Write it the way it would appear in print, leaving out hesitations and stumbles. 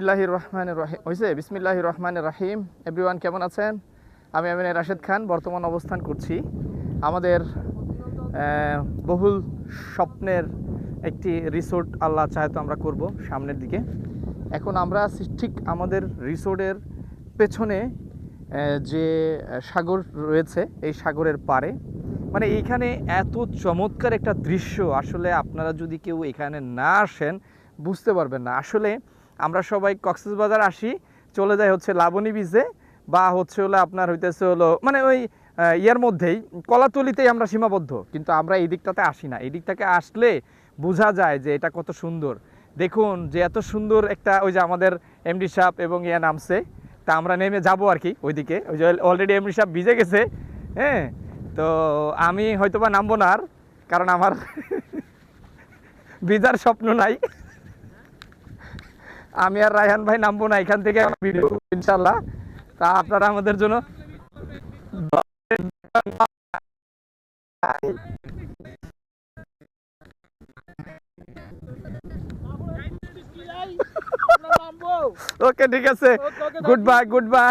বিসমিল্লাহির রহমানির রহিম হইছে বিসমিল্লাহির রহমানির রহিম। এভরিওয়ান কেমন আছেন? আমি আমিন রাশেদ খান বর্তমান অবস্থান করছি আমাদের বহুল স্বপ্নের একটি রিসোর্ট। আল্লাহ চাহে তো আমরা করব সামনের দিকে। এখন আমরা আছি ঠিক আমাদের রিসোর্টের পেছনে যে সাগর রয়েছে এই সাগরের পাড়ে। মানে এইখানে এত চমৎকার একটা দৃশ্য, আসলে আপনারা যদি কেউ এখানে না আসেন বুঝতে পারবেন না। আসলে আমরা সবাই কক্সবাজার আসি, চলে যাই হচ্ছে লাবণী বিচে, বা হচ্ছে হলো আপনার হইতেছে হলো মানে ওই ইয়ার মধ্যেই কলাতলিতেই আমরা সীমাবদ্ধ, কিন্তু আমরা এই দিকটাতে আসি না। এই দিকটাকে আসলে বোঝা যায় যে এটা কত সুন্দর। দেখুন যে এত সুন্দর একটা, ওই যে আমাদের এমডি সাহেব এবং ইয়া নামছে, তা আমরা নেমে যাবো আর কি ওইদিকে। ওই যে অলরেডি এমডি সাহেব ভিজে গেছে, হ্যাঁ। তো আমি হয়তো বা নামবো না আর, কারণ আমার ভিজার স্বপ্ন নাই। আমি আর রায়হান ভাই নামবো না এখান থেকে ভিডিও ইনশাল্লাহ। তা আপনারা আমাদের জন্য ওকে, ঠিক আছে, গুড বাই, গুড বাই।